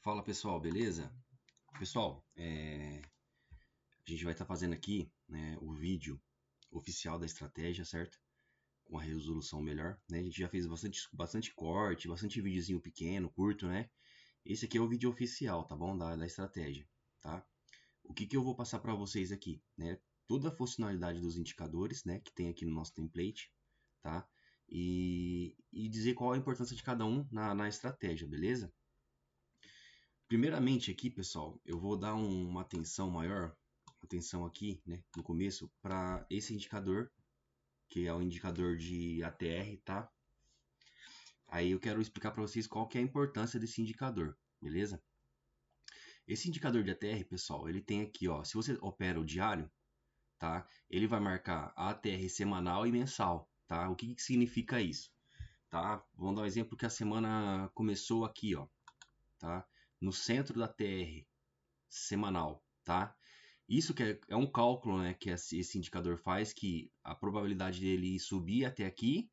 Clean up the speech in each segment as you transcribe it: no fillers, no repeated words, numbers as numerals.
Fala pessoal, beleza? Pessoal, a gente vai estar fazendo aqui, né, o vídeo oficial da estratégia, certo? Com a resolução melhor, né? A gente já fez bastante corte, bastante videozinho pequeno, curto, né? Esse aqui é o vídeo oficial, tá bom? Da estratégia, tá? O que eu vou passar para vocês aqui, né? Toda a funcionalidade dos indicadores, né? Que tem aqui no nosso template, tá? E dizer qual a importância de cada um na estratégia, beleza? Primeiramente aqui, pessoal, eu vou dar uma atenção maior, atenção aqui, né, no começo, para esse indicador, que é o indicador de ATR, tá? Aí eu quero explicar para vocês qual que é a importância desse indicador, beleza? Esse indicador de ATR, pessoal, ele tem aqui, ó, se você opera o diário, tá? Ele vai marcar a ATR semanal e mensal, tá? O que significa isso? Tá? Vamos dar um exemplo que a semana começou aqui, ó, tá? No centro da ATR semanal, tá? Isso que é um cálculo, né, que esse indicador faz, que a probabilidade dele subir até aqui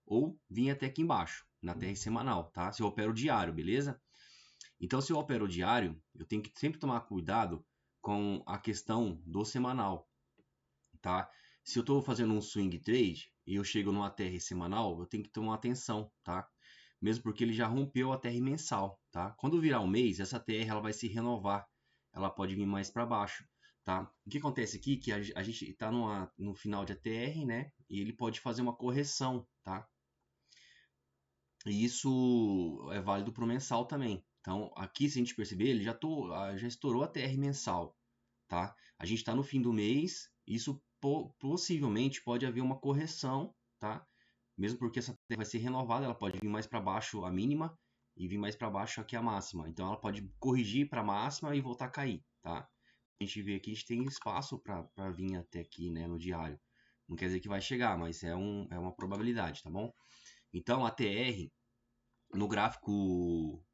ou vir até aqui embaixo, na TR semanal, tá? Se eu opero diário, beleza? Então, se eu opero diário, eu tenho que sempre tomar cuidado com a questão do semanal, tá? Se eu estou fazendo um swing trade e eu chego numa TR semanal, eu tenho que tomar atenção, tá? Mesmo porque ele já rompeu a TR mensal, tá? Quando virar um mês, essa TR ela vai se renovar, ela pode vir mais para baixo, tá? O que acontece aqui é que a gente está no final de ATR, né? E ele pode fazer uma correção, tá? E isso é válido para o mensal também. Então, aqui, se a gente perceber, ele já estourou a TR mensal, tá? A gente está no fim do mês, isso possivelmente pode haver uma correção, tá? Mesmo porque essa TR vai ser renovada, ela pode vir mais para baixo a mínima e vir mais para baixo aqui a máxima. Então, ela pode corrigir para a máxima e voltar a cair, tá? A gente vê aqui, a gente tem espaço para vir até aqui, né, no diário. Não quer dizer que vai chegar, mas é uma probabilidade, tá bom? Então, a TR no gráfico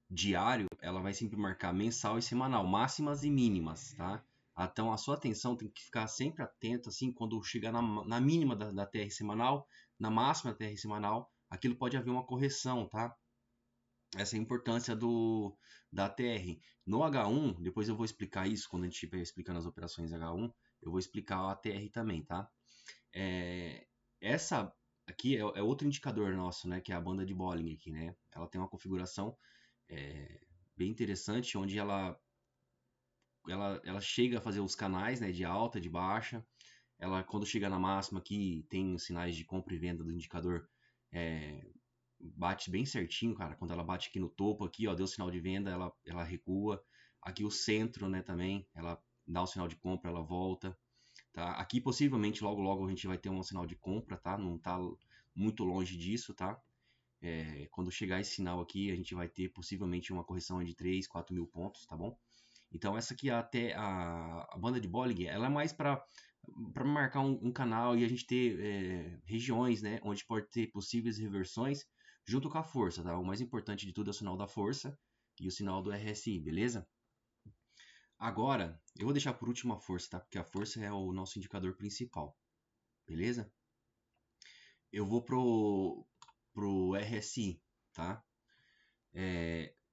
diário, ela vai sempre marcar mensal e semanal, máximas e mínimas, tá? Então a sua atenção tem que ficar sempre atento, assim, quando chegar na mínima da TR semanal, na máxima da TR semanal, aquilo pode haver uma correção, tá? Essa é a importância da TR. No H1, depois eu vou explicar isso, quando a gente estiver explicando as operações H1, eu vou explicar a TR também, tá? Essa aqui é outro indicador nosso, né? Que é a banda de Bollinger aqui, né? Ela tem uma configuração bem interessante, onde ela chega a fazer os canais, né? De alta, de baixa. Ela, quando chega na máxima aqui, tem os sinais de compra e venda do indicador. Bate bem certinho, cara. Quando ela bate aqui no topo, aqui, ó, deu sinal de venda, ela recua. Aqui o centro, né? Também, ela dá o sinal de compra, ela volta. Tá? Aqui possivelmente logo logo a gente vai ter um sinal de compra, tá? Não está muito longe disso, tá? Quando chegar esse sinal aqui, a gente vai ter possivelmente uma correção de 3, 4 mil pontos, tá bom? Então essa aqui até a banda de Bollinger, ela é mais para marcar um canal e a gente ter regiões, né, onde pode ter possíveis reversões junto com a força, tá? O mais importante de tudo é o sinal da força e o sinal do RSI, beleza? Agora, eu vou deixar por último a força, tá? Porque a força é o nosso indicador principal, beleza? Eu vou pro RSI, tá?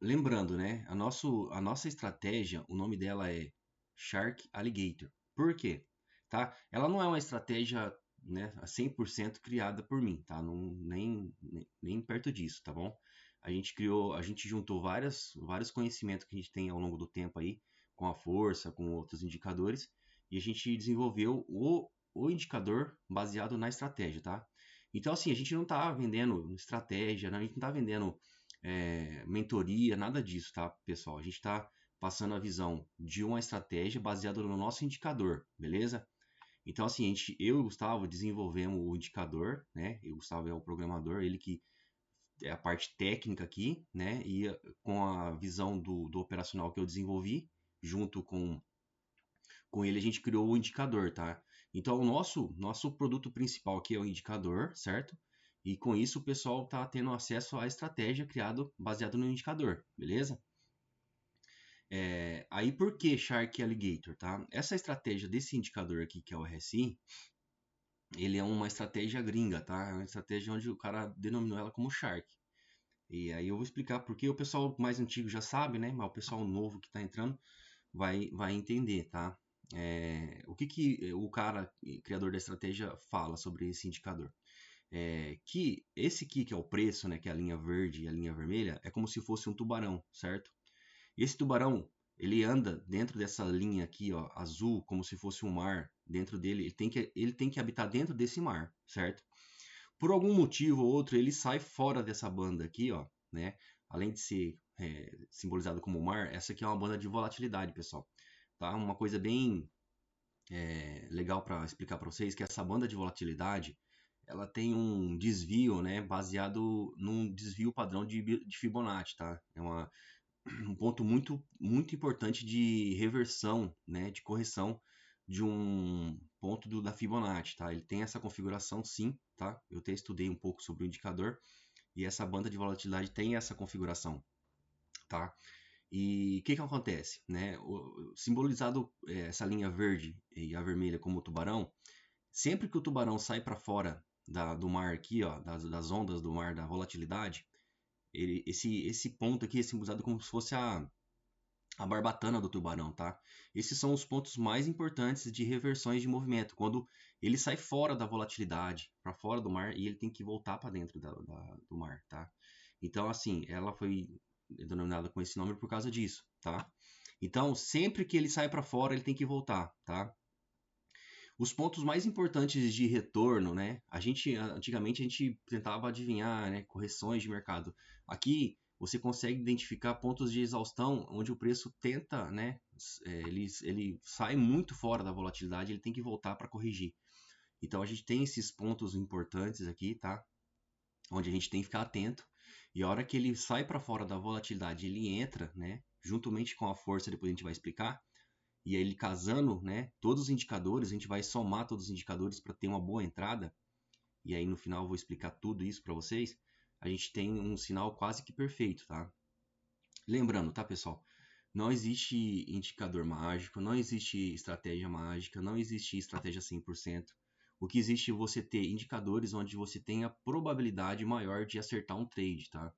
Lembrando, né? A nossa estratégia, o nome dela é Shark Alligator. Por quê? Tá? Ela não é uma estratégia, né, a 100% criada por mim, tá? Não, nem perto disso, tá bom? A gente juntou vários conhecimentos que a gente tem ao longo do tempo aí, com a força, com outros indicadores, e a gente desenvolveu o indicador baseado na estratégia, tá? Então, assim, a gente não está vendendo estratégia, né? A gente não está vendendo mentoria, nada disso, tá, pessoal? A gente está passando a visão de uma estratégia baseada no nosso indicador, beleza? Então, assim, eu e o Gustavo desenvolvemos o indicador, né? E o Gustavo é o programador, ele que é a parte técnica aqui, né? E com a visão do operacional que eu desenvolvi, junto com ele, a gente criou o indicador, tá? Então, o nosso produto principal aqui é o indicador, certo? E com isso o pessoal está tendo acesso à estratégia criada baseado no indicador, beleza? Aí por que Shark Alligator, tá? Essa estratégia desse indicador aqui, que é o RSI, ele é uma estratégia gringa, tá? É uma estratégia onde o cara denominou ela como Shark. E aí eu vou explicar porque o pessoal mais antigo já sabe, né? Mas o pessoal novo que está entrando vai entender, tá? O que o cara, criador da estratégia, fala sobre esse indicador? Que esse aqui, que é o preço, né? Que é a linha verde e a linha vermelha, é como se fosse um tubarão, certo? E esse tubarão, ele anda dentro dessa linha aqui, ó, azul, como se fosse um mar. Dentro dele, ele tem que habitar dentro desse mar, certo? Por algum motivo ou outro, ele sai fora dessa banda aqui, ó, né? Além de ser simbolizado como mar, essa aqui é uma banda de volatilidade, pessoal. Tá? Uma coisa bem legal para explicar para vocês que essa banda de volatilidade, ela tem um desvio, né, baseado num desvio padrão de Fibonacci, tá? Um ponto muito importante de reversão, né, de correção de um ponto da Fibonacci, tá? Ele tem essa configuração, sim, tá? Eu até estudei um pouco sobre o indicador e essa banda de volatilidade tem essa configuração, tá? E o que acontece, né? Simbolizado essa linha verde e a vermelha como o tubarão, sempre que o tubarão sai para fora do mar aqui, ó, das ondas do mar, da volatilidade, esse ponto aqui é simbolizado como se fosse a barbatana do tubarão, tá? Esses são os pontos mais importantes de reversões de movimento, quando ele sai fora da volatilidade, para fora do mar, e ele tem que voltar para dentro do mar, tá? Então, assim, ela foi denominada com esse nome por causa disso, tá? Então, sempre que ele sai para fora, ele tem que voltar, tá? Os pontos mais importantes de retorno, né? Antigamente a gente tentava adivinhar, né, correções de mercado. Aqui você consegue identificar pontos de exaustão onde o preço tenta, né, ele sai muito fora da volatilidade, ele tem que voltar para corrigir. Então a gente tem esses pontos importantes aqui, tá? Onde a gente tem que ficar atento. E a hora que ele sai para fora da volatilidade, ele entra, né, juntamente com a força, depois a gente vai explicar e aí ele casando, né, todos os indicadores, a gente vai somar todos os indicadores para ter uma boa entrada, e aí no final eu vou explicar tudo isso para vocês, a gente tem um sinal quase que perfeito, tá? Lembrando, tá, pessoal? Não existe indicador mágico, não existe estratégia mágica, não existe estratégia 100%. O que existe é você ter indicadores onde você tem a probabilidade maior de acertar um trade, tá?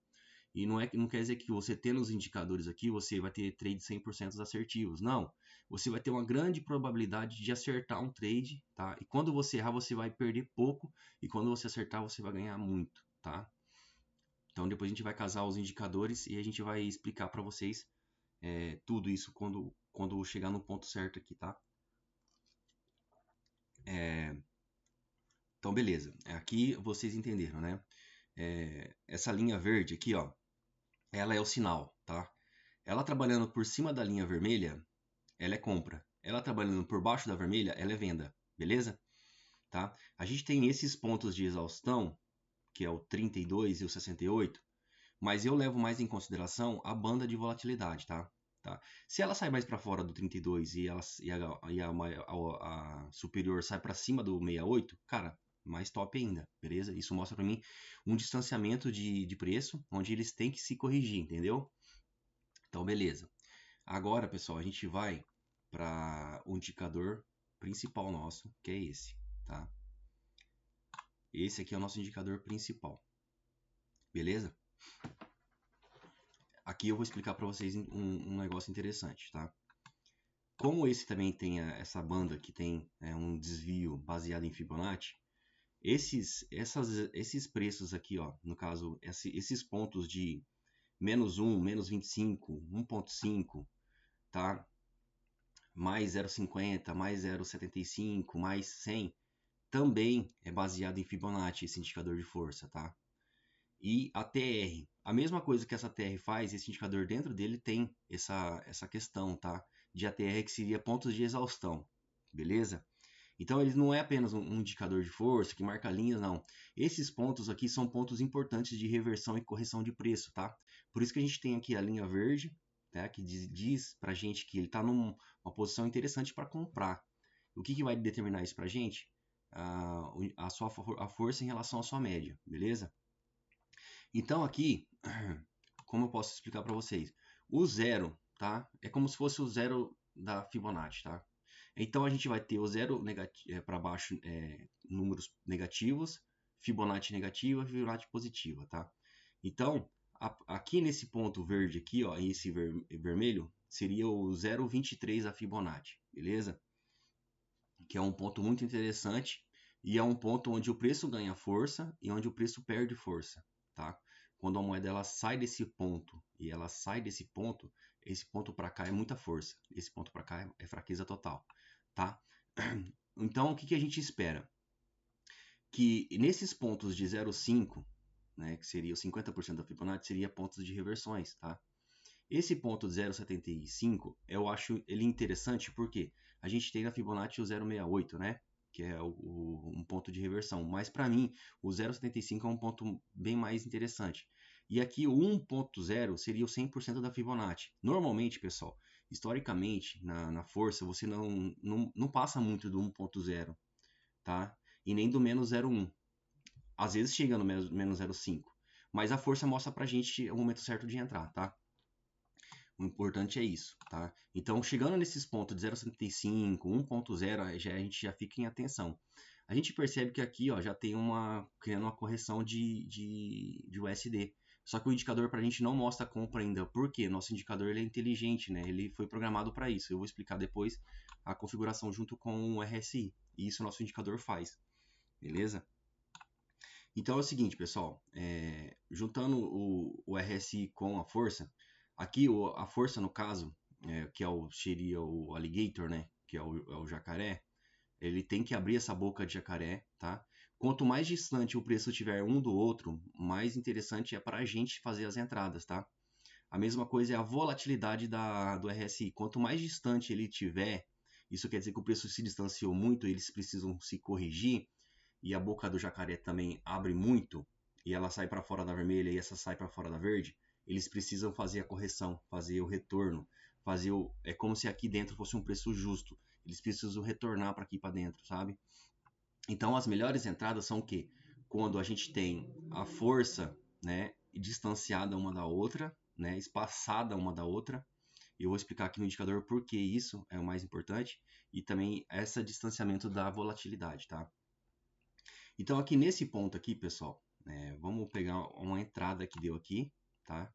E não quer dizer que você tendo os indicadores aqui, você vai ter trades 100% assertivos. Não. Você vai ter uma grande probabilidade de acertar um trade, tá? E quando você errar, você vai perder pouco. E quando você acertar, você vai ganhar muito, tá? Então depois a gente vai casar os indicadores e a gente vai explicar para vocês tudo isso quando chegar no ponto certo aqui, tá? Então beleza. Aqui vocês entenderam, né? Essa linha verde aqui, ó, ela é o sinal, tá? Ela trabalhando por cima da linha vermelha, ela é compra. Ela trabalhando por baixo da vermelha, ela é venda, beleza? Tá? A gente tem esses pontos de exaustão, que é o 32 e o 68, mas eu levo mais em consideração a banda de volatilidade, tá? Tá? Se ela sai mais para fora do 32 a superior sai para cima do 68, cara, mais top ainda, beleza? Isso mostra para mim um distanciamento de preço, onde eles têm que se corrigir, entendeu? Então, beleza. Agora, pessoal, a gente vai para o indicador principal nosso, que é esse, tá? Esse aqui é o nosso indicador principal, beleza? Aqui eu vou explicar para vocês um negócio interessante, tá? Como esse também tem essa banda que tem um desvio baseado em Fibonacci, esses preços aqui, ó, no caso, esses pontos de menos 1, menos 25, 1.5, tá? Mais 0,50, mais 0,75, mais 100, também é baseado em Fibonacci, esse indicador de força, tá? E a TR, a mesma coisa que essa TR faz, esse indicador dentro dele tem essa questão, tá? De ATR que seria pontos de exaustão, beleza? Então ele não é apenas um indicador de força que marca linhas, não. Esses pontos aqui são pontos importantes de reversão e correção de preço, tá? Por isso que a gente tem aqui a linha verde, tá? Que diz pra gente que ele está numa posição interessante para comprar. O que vai determinar isso pra gente? A força em relação à sua média, beleza? Então aqui, como eu posso explicar para vocês? O zero, tá? É como se fosse o zero da Fibonacci, tá? Então a gente vai ter o zero para baixo, números negativos, Fibonacci negativa, Fibonacci positiva, tá? Então aqui nesse ponto verde aqui, ó, e esse vermelho, seria o 0,23 da Fibonacci, beleza? Que é um ponto muito interessante e é um ponto onde o preço ganha força e onde o preço perde força, tá? Quando a moeda ela sai desse ponto e ela sai desse ponto, esse ponto para cá é muita força, esse ponto para cá é fraqueza total, tá? Então, o que a gente espera? Que nesses pontos de 0,5, né, que seria os 50% da Fibonacci, seria pontos de reversões, tá? Esse ponto de 0,75, eu acho ele interessante porque a gente tem na Fibonacci o 0,68, né? Que é um ponto de reversão. Mas para mim, o 0,75 é um ponto bem mais interessante. E aqui o 1.0 seria o 100% da Fibonacci. Normalmente, pessoal, historicamente, na força, você não passa muito do 1.0, tá? E nem do menos 0,1. Às vezes chega no menos 0,5. Mas a força mostra pra gente o momento certo de entrar, tá? O importante é isso, tá? Então, chegando nesses pontos de 0,75, 1.0, a gente já fica em atenção. A gente percebe que aqui, ó, já tem criando uma correção de USD. Só que o indicador para a gente não mostra a compra ainda. Por quê? Nosso indicador ele é inteligente, né? Ele foi programado para isso. Eu vou explicar depois a configuração junto com o RSI. E isso o nosso indicador faz. Beleza? Então é o seguinte, pessoal. Juntando o RSI com a força, aqui a força, no caso, que seria o alligator, né? Que é o jacaré, ele tem que abrir essa boca de jacaré, tá? Quanto mais distante o preço estiver um do outro, mais interessante é para a gente fazer as entradas, tá? A mesma coisa é a volatilidade do RSI. Quanto mais distante ele tiver, isso quer dizer que o preço se distanciou muito, eles precisam se corrigir, e a boca do jacaré também abre muito, e ela sai para fora da vermelha e essa sai para fora da verde, eles precisam fazer a correção, fazer o retorno, é como se aqui dentro fosse um preço justo. Eles precisam retornar para aqui para dentro, sabe? Então as melhores entradas são o quê? Quando a gente tem a força, né, distanciada uma da outra, né, espaçada uma da outra. E eu vou explicar aqui no indicador por que isso é o mais importante e também esse distanciamento da volatilidade, tá? Então aqui nesse ponto aqui, pessoal, vamos pegar uma entrada que deu aqui, tá?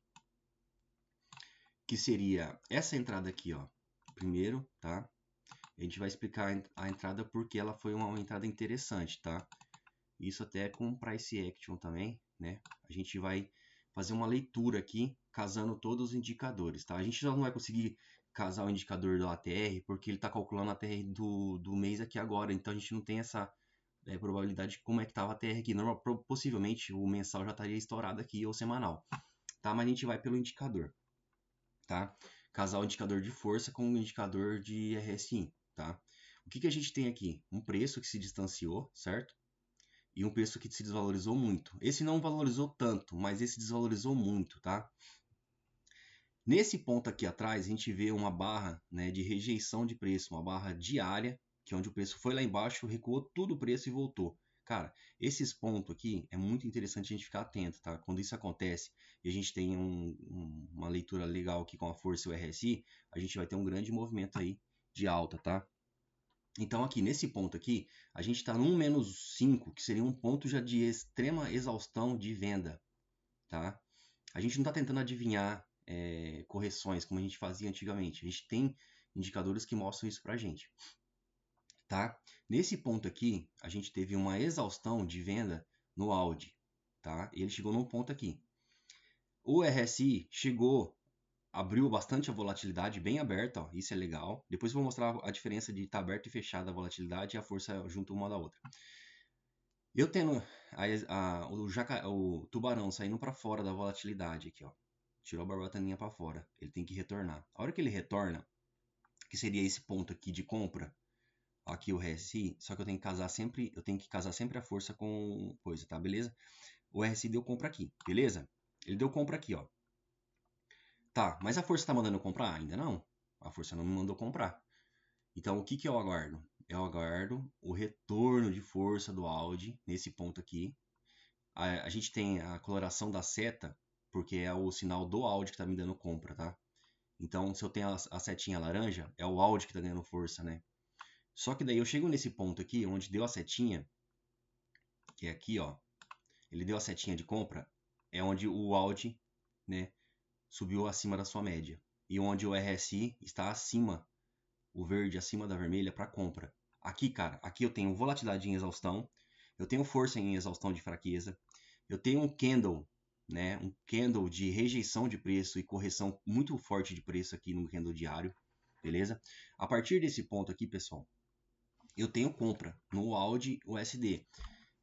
Que seria essa entrada aqui, ó. Primeiro, tá? A gente vai explicar a entrada porque ela foi uma entrada interessante, tá? Isso até com price action também, né? A gente vai fazer uma leitura aqui, casando todos os indicadores, tá? A gente já não vai conseguir casar o indicador do ATR porque ele está calculando a ATR do mês aqui agora, então a gente não tem essa probabilidade de como é que estava a TR aqui. Possivelmente o mensal já estaria estourado aqui ou semanal, tá? Mas a gente vai pelo indicador, tá? Casar o indicador de força com o indicador de RSI, tá? O que a gente tem aqui? Um preço que se distanciou, certo? E um preço que se desvalorizou muito. Esse não valorizou tanto, mas esse desvalorizou muito, tá? Nesse ponto aqui atrás, a gente vê uma barra, né, de rejeição de preço, uma barra diária, que é onde o preço foi lá embaixo, recuou tudo o preço e voltou. Cara, esses pontos aqui é muito interessante a gente ficar atento, tá? Quando isso acontece e a gente tem uma leitura legal aqui com a força e o RSI, a gente vai ter um grande movimento aí de alta, tá? Então aqui, nesse ponto aqui, a gente está no -5, que seria um ponto já de extrema exaustão de venda, tá? A gente não está tentando adivinhar correções como a gente fazia antigamente. A gente tem indicadores que mostram isso para a gente, tá? Nesse ponto aqui, a gente teve uma exaustão de venda no Audi, tá? Ele chegou num ponto aqui. O RSI abriu bastante a volatilidade, bem aberta, ó, isso é legal. Depois eu vou mostrar a diferença de estar aberto e fechado a volatilidade e a força junto uma da outra. Eu tendo o tubarão saindo para fora da volatilidade aqui, ó. Tirou a barbataninha para fora. Ele tem que retornar. A hora que ele retorna, que seria esse ponto aqui de compra, aqui o RSI, só que eu tenho que casar sempre a força com coisa, tá? Beleza? O RSI deu compra aqui, beleza? Ele deu compra aqui, ó. Tá, mas a força tá mandando eu comprar? Ainda não. A força não me mandou comprar. Então, o que eu aguardo? Eu aguardo o retorno de força do Audi nesse ponto aqui. A gente tem a coloração da seta, porque é o sinal do Audi que está me dando compra, tá? Então, se eu tenho a setinha laranja, é o Audi que está ganhando força, né? Só que daí eu chego nesse ponto aqui, onde deu a setinha, que é aqui, ó. Ele deu a setinha de compra, é onde o Audi né, subiu acima da sua média. E onde o RSI está acima, o verde acima da vermelha para compra. Aqui, cara, aqui eu tenho volatilidade em exaustão, eu tenho força em exaustão de fraqueza, eu tenho um candle, né, um candle de rejeição de preço e correção muito forte de preço aqui no candle diário, beleza? A partir desse ponto aqui, pessoal, eu tenho compra no AUD USD.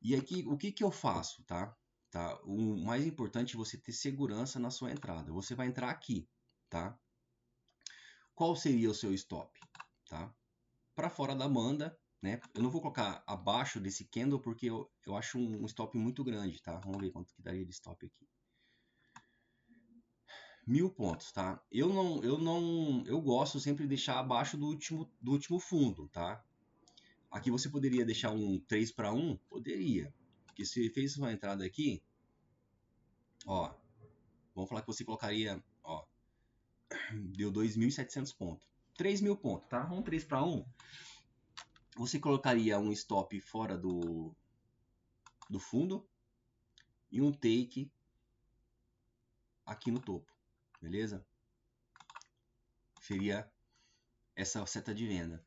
E aqui, o que que eu faço, tá? O mais importante é você ter segurança na sua entrada. Você vai entrar aqui, tá? Qual seria o seu stop, tá? Para fora da banda, né? Eu não vou colocar abaixo desse candle porque eu acho um stop muito grande, tá? Vamos ver quanto que daria de stop aqui. 1000 pontos, tá? Eu gosto sempre de deixar abaixo do último fundo, tá? Aqui você poderia deixar um 3 para 1? Poderia. Porque se fez sua entrada aqui, ó, vamos falar que você colocaria, ó, deu 2.700 pontos. 3.000 pontos, tá? Um 3 para 1. Você colocaria um stop fora do fundo e um take aqui no topo, beleza? Seria essa seta de venda.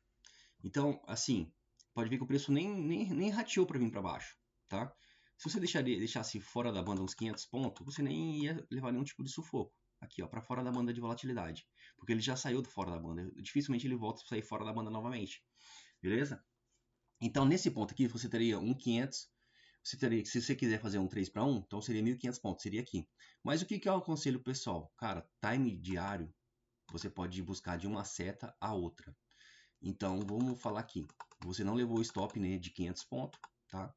Então, assim, pode ver que o preço nem rateou para vir para baixo, tá? Se você deixasse fora da banda uns 500 pontos, você nem ia levar nenhum tipo de sufoco. Aqui, ó, para fora da banda de volatilidade. Porque ele já saiu do fora da banda. Dificilmente ele volta a sair fora da banda novamente. Beleza? Então, nesse ponto aqui, você teria um 500. Você teria, se você quiser fazer um 3 para 1, então seria 1.500 pontos. Seria aqui. Mas o que eu aconselho, pessoal? Cara, time diário, você pode buscar de uma seta a outra. Então, vamos falar aqui. Você não levou o stop, né, de 500 pontos, tá?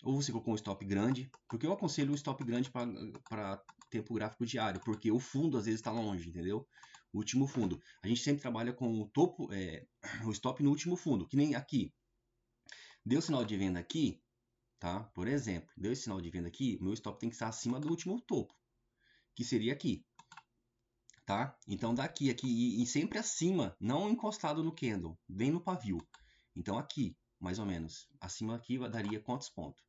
Ou você colocou um stop grande, porque eu aconselho um stop grande para tempo gráfico diário, porque o fundo às vezes está longe, entendeu? O último fundo. A gente sempre trabalha com o topo, o stop no último fundo, que nem aqui. Deu sinal de venda aqui, tá? Por exemplo, deu esse sinal de venda aqui, meu stop tem que estar acima do último topo, que seria aqui, tá? Então daqui, aqui e sempre acima, não encostado no candle, bem no pavio. Então aqui, mais ou menos, acima aqui daria quantos pontos?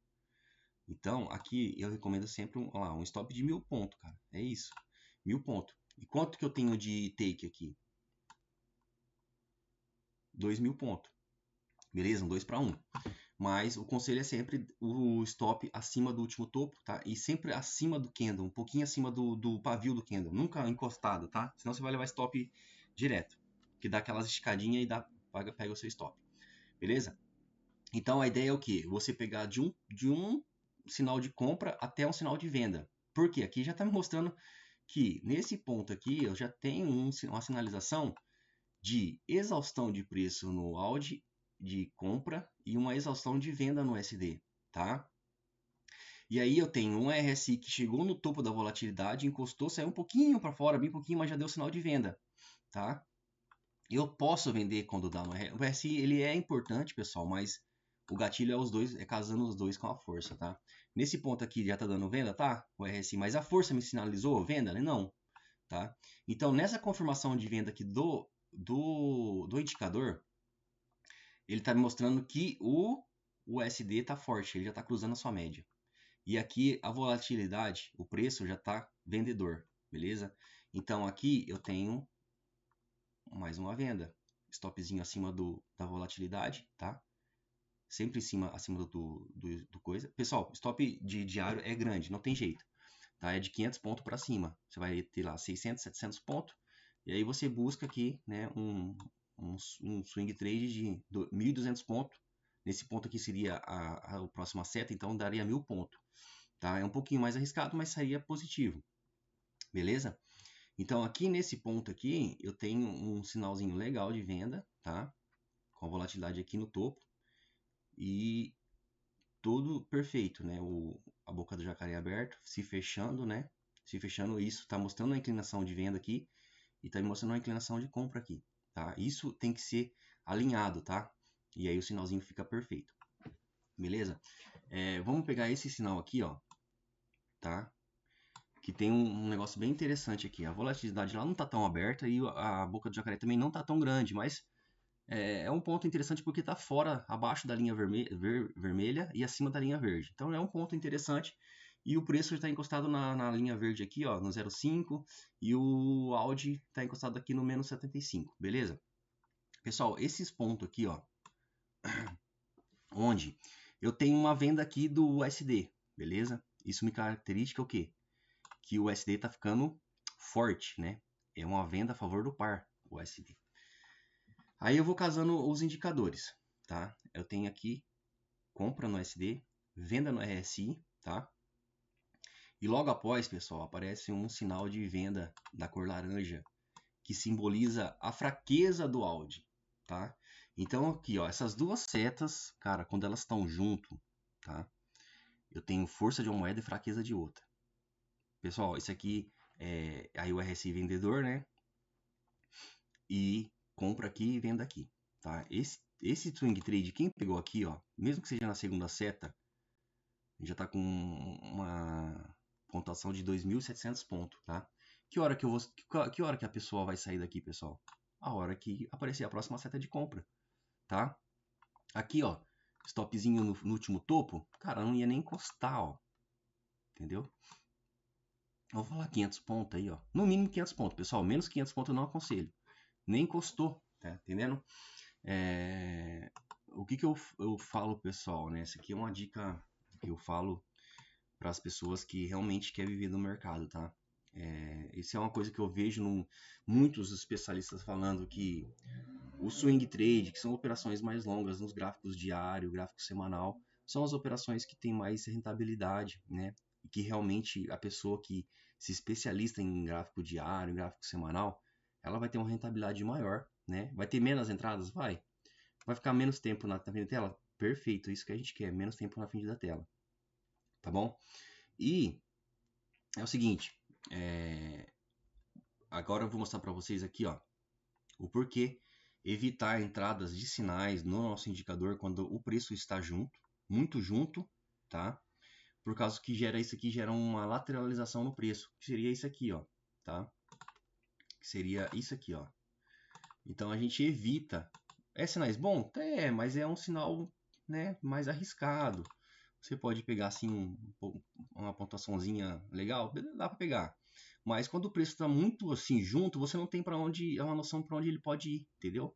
Então, aqui eu recomendo sempre um stop de 1000 pontos, cara. É isso. 1000 pontos. E quanto que eu tenho de take aqui? 2000 pontos. Beleza? Um 2 para 1. Mas o conselho é sempre o stop acima do último topo, tá? E sempre acima do candle, um pouquinho acima do pavio do candle. Nunca encostado, tá? Senão você vai levar stop direto. Que dá aquelas esticadinhas e pega o seu stop. Beleza? Então a ideia é o quê? Você pegar de um sinal de compra até um sinal de venda. Por quê? Aqui já está me mostrando que nesse ponto aqui eu já tenho uma sinalização de exaustão de preço no AUD de compra e uma exaustão de venda no SD, tá? E aí eu tenho um RSI que chegou no topo da volatilidade, encostou, saiu um pouquinho para fora, bem pouquinho, mas já deu sinal de venda, tá? Eu posso vender quando dá no RSI. O RSI ele é importante, pessoal, mas o gatilho é os dois, é casando os dois com a força, tá? Nesse ponto aqui já tá dando venda, tá? O RSI, mas a força me sinalizou venda? Não, tá? Então, nessa confirmação de venda aqui do indicador, ele tá me mostrando que o USD tá forte, ele já tá cruzando a sua média. E aqui a volatilidade, o preço já tá vendedor, beleza? Então, aqui eu tenho mais uma venda. Stopzinho acima da volatilidade, tá? Sempre acima do coisa. Pessoal, stop de diário é grande, não tem jeito. Tá? É de 500 pontos para cima. Você vai ter lá 600, 700 pontos. E aí você busca aqui, né, um swing trade de 1.200 pontos. Nesse ponto aqui seria a próxima seta, então daria 1000 pontos. Tá? É um pouquinho mais arriscado, mas seria positivo. Beleza? Então aqui nesse ponto aqui, eu tenho um sinalzinho legal de venda, tá? Com a volatilidade aqui no topo. E tudo perfeito, né? A boca do jacaré aberto, se fechando, né? Se fechando, isso está mostrando a inclinação de venda aqui e está mostrando a inclinação de compra aqui, tá? Isso tem que ser alinhado, tá? E aí o sinalzinho fica perfeito, beleza? Vamos pegar esse sinal aqui, ó, tá? Que tem um negócio bem interessante aqui. A volatilidade lá não está tão aberta e a boca do jacaré também não está tão grande, mas é um ponto interessante porque está fora, abaixo da linha vermelha e acima da linha verde. Então é um ponto interessante e o preço está encostado na linha verde aqui, ó, no 0,5, e o Audi está encostado aqui no menos 75, beleza? Pessoal, esses pontos aqui, ó, onde eu tenho uma venda aqui do USD, beleza? Isso me caracteriza o quê? Que o USD está ficando forte, né? É uma venda a favor do par, o USD. Aí eu vou casando os indicadores, tá? Eu tenho aqui compra no USD, venda no RSI, tá? E logo após, pessoal, aparece um sinal de venda da cor laranja, que simboliza a fraqueza do Audi, tá? Então aqui, ó, essas duas setas, cara, quando elas estão junto, tá? Eu tenho força de uma moeda e fraqueza de outra. Pessoal, isso aqui é aí o RSI vendedor, né? E compra aqui e venda aqui, tá? Esse swing trade, quem pegou aqui, ó, mesmo que seja na segunda seta, já tá com uma pontuação de 2.700 pontos, tá? Que hora que a pessoa vai sair daqui, pessoal? A hora que aparecer a próxima seta de compra, tá? Aqui, ó, stopzinho no último topo, cara, não ia nem encostar, ó. Entendeu? Vou falar 500 pontos aí, ó. No mínimo 500 pontos, pessoal. Menos 500 pontos eu não aconselho. Nem encostou, tá entendendo? O que eu falo, pessoal, né? Essa aqui é uma dica que eu falo para as pessoas que realmente querem viver no mercado, tá? Isso é uma coisa que eu vejo muitos especialistas falando que o swing trade, que são operações mais longas nos gráficos diário, gráfico semanal, são as operações que têm mais rentabilidade, né? E que realmente a pessoa que se especializa em gráfico diário, gráfico semanal, ela vai ter uma rentabilidade maior, né? Vai ter menos entradas? Vai. Vai ficar menos tempo na frente da tela? Perfeito, isso que a gente quer, menos tempo na frente da tela. Tá bom? E é o seguinte, agora eu vou mostrar para vocês aqui, ó, o porquê evitar entradas de sinais no nosso indicador quando o preço está junto, muito junto, tá? Por causa que isso aqui gera uma lateralização no preço, que seria isso aqui, ó, tá? Que seria isso aqui, ó. Então a gente evita. É sinais bom? Mas é um sinal, né, mais arriscado. Você pode pegar assim uma pontuaçãozinha legal, dá para pegar. Mas quando o preço está muito assim junto, você não tem para onde, é uma noção para onde ele pode ir, entendeu?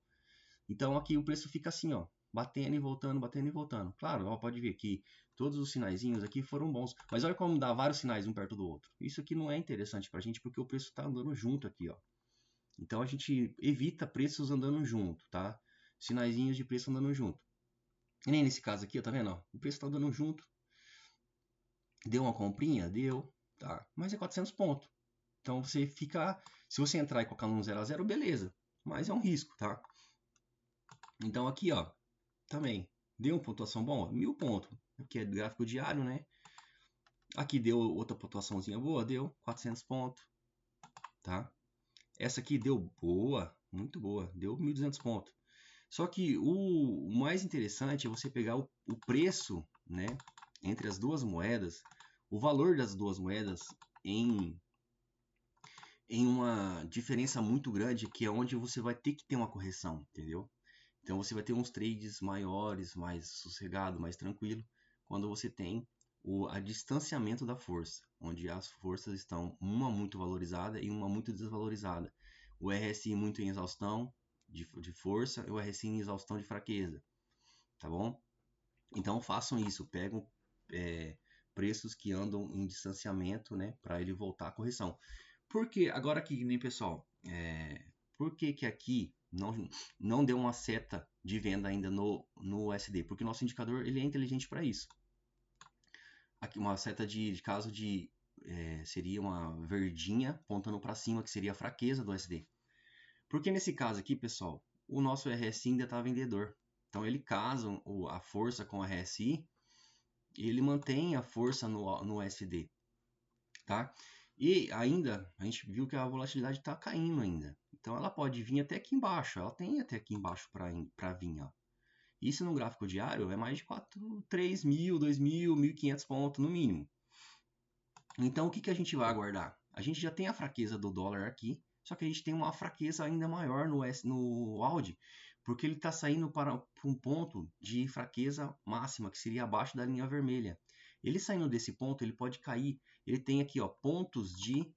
Então aqui o preço fica assim, ó, batendo e voltando, batendo e voltando. Claro, ó, pode ver que todos os sinaizinhos aqui foram bons, mas olha como dá vários sinais um perto do outro. Isso aqui não é interessante para a gente porque o preço está andando junto aqui, ó. Então a gente evita preços andando junto, tá? Sinaizinhos de preço andando junto. E nem nesse caso aqui, ó, tá vendo? Ó, o preço está andando junto. Deu uma comprinha? Deu, tá? Mas é 400 pontos. Então você fica, se você entrar e colocar num 0 a 0, beleza, mas é um risco, tá? Então aqui, ó, também deu uma pontuação bom, 1000 pontos, que é gráfico diário, né? Aqui deu outra pontuaçãozinha boa, deu 400 pontos, tá? Essa aqui deu boa, muito boa, deu 1.200 pontos. Só que o mais interessante é você pegar o preço, né, entre as duas moedas, o valor das duas moedas em uma diferença muito grande, que é onde você vai ter que ter uma correção, entendeu? Então você vai ter uns trades maiores, mais sossegado, mais tranquilo, quando você tem a distanciamento da força, onde as forças estão uma muito valorizada e uma muito desvalorizada. O RSI muito em exaustão de força e o RSI em exaustão de fraqueza, tá bom? Então façam isso, pegam preços que andam em distanciamento, né, para ele voltar à correção. Porque agora aqui, né, pessoal, por que que aqui não deu uma seta de venda ainda no USD? Porque o nosso indicador ele é inteligente para isso. Aqui uma seta de caso de seria uma verdinha apontando para cima, que seria a fraqueza do USD. Porque nesse caso aqui, pessoal, o nosso RSI ainda está vendedor. Então ele casa a força com o RSI e ele mantém a força no USD, tá? E ainda, a gente viu que a volatilidade está caindo ainda. Então ela pode vir até aqui embaixo. Ela tem até aqui embaixo para vir. Ó. Isso no gráfico diário é mais de 3.000, 2.000, 1.500 pontos no mínimo. Então o que a gente vai aguardar? A gente já tem a fraqueza do dólar aqui, só que a gente tem uma fraqueza ainda maior no Audi, porque ele está saindo para um ponto de fraqueza máxima, que seria abaixo da linha vermelha. Ele saindo desse ponto, ele pode cair. Ele tem aqui, ó, pontos de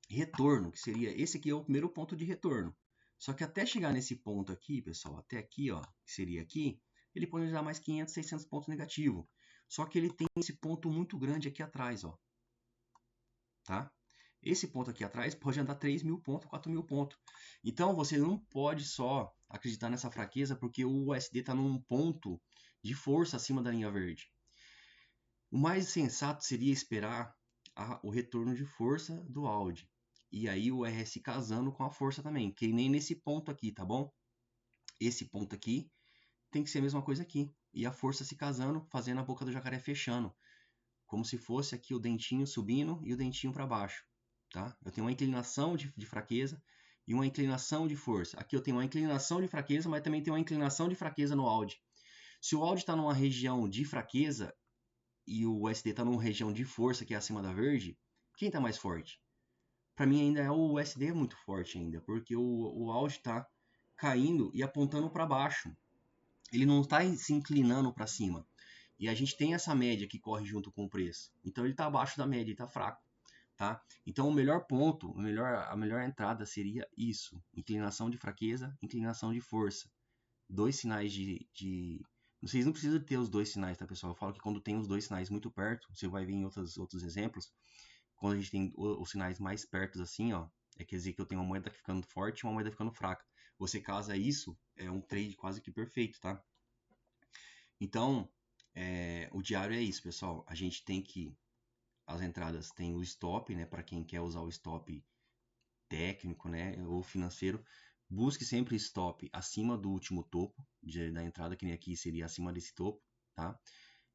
retorno, que seria esse aqui é o primeiro ponto de retorno. Só que até chegar nesse ponto aqui, pessoal, até aqui, ó, que seria aqui, ele pode dar mais 500, 600 pontos negativos. Só que ele tem esse ponto muito grande aqui atrás, ó. Tá? Esse ponto aqui atrás pode andar 3.000 pontos, 4.000 pontos. Então, você não pode só acreditar nessa fraqueza porque o USD está num ponto de força acima da linha verde. O mais sensato seria esperar o retorno de força do Audi. E aí o RS casando com a força também, que nem nesse ponto aqui, tá bom? Esse ponto aqui tem que ser a mesma coisa aqui. E a força se casando, fazendo a boca do jacaré fechando. Como se fosse aqui o dentinho subindo e o dentinho para baixo. Tá? Eu tenho uma inclinação de fraqueza e uma inclinação de força. Aqui eu tenho uma inclinação de fraqueza, mas também tenho uma inclinação de fraqueza no Audi. Se o Audi está numa região de fraqueza e o USD está numa região de força que é acima da verde, quem está mais forte? Para mim ainda é o USD muito forte ainda, porque o Audi está caindo e apontando para baixo. Ele não está se inclinando para cima. E a gente tem essa média que corre junto com o preço. Então ele está abaixo da média, ele está fraco. Tá? Então o melhor ponto, a melhor entrada seria isso. Inclinação de fraqueza, inclinação de força. Dois sinais de... Vocês não precisam ter os dois sinais, tá, pessoal? Eu falo que quando tem os dois sinais muito perto, você vai ver em outros exemplos, quando a gente tem os sinais mais perto assim, ó, quer dizer que eu tenho uma moeda ficando forte e uma moeda ficando fraca. Você casa isso, é um trade quase que perfeito, tá? Então, o diário é isso, pessoal. A gente tem que... As entradas tem o stop, né? Para quem quer usar o stop técnico, né? Ou financeiro. Busque sempre stop acima do último topo da entrada, que nem aqui seria acima desse topo, tá?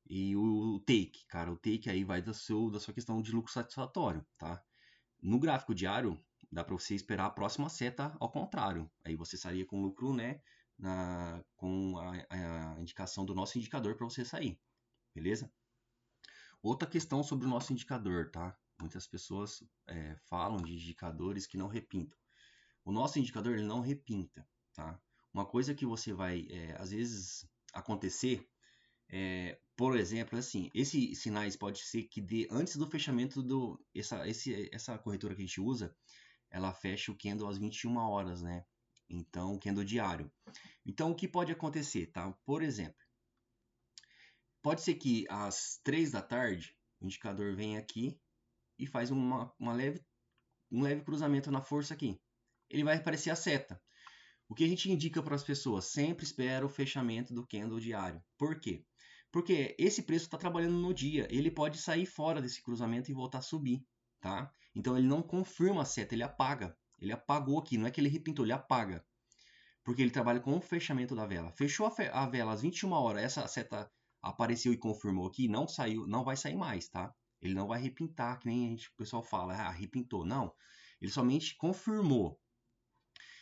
E o take, cara, o take aí vai da sua questão de lucro satisfatório, tá? No gráfico diário, dá para você esperar a próxima seta ao contrário. Aí você sairia com lucro, né? Com a indicação do nosso indicador para você sair, beleza? Outra questão sobre o nosso indicador, tá? Muitas pessoas falam de indicadores que não repintam. O nosso indicador ele não repinta, tá? Uma coisa que você vai, às vezes, acontecer, por exemplo, assim, esses sinais pode ser que dê antes do fechamento essa corretora que a gente usa, ela fecha o candle às 21 horas, né? Então, o candle diário. Então, o que pode acontecer, tá? Por exemplo, pode ser que às 3 da tarde o indicador venha aqui e faz um leve cruzamento na força aqui. Ele vai aparecer a seta. O que a gente indica para as pessoas? Sempre espera o fechamento do candle diário. Por quê? Porque esse preço está trabalhando no dia. Ele pode sair fora desse cruzamento e voltar a subir. Tá? Então ele não confirma a seta, ele apaga. Ele apagou aqui, não é que ele repintou, ele apaga. Porque ele trabalha com o fechamento da vela. Fechou a vela às 21 horas, essa seta apareceu e confirmou aqui, não saiu, não vai sair mais, tá? Ele não vai repintar, que nem o pessoal fala, repintou. Não, ele somente confirmou.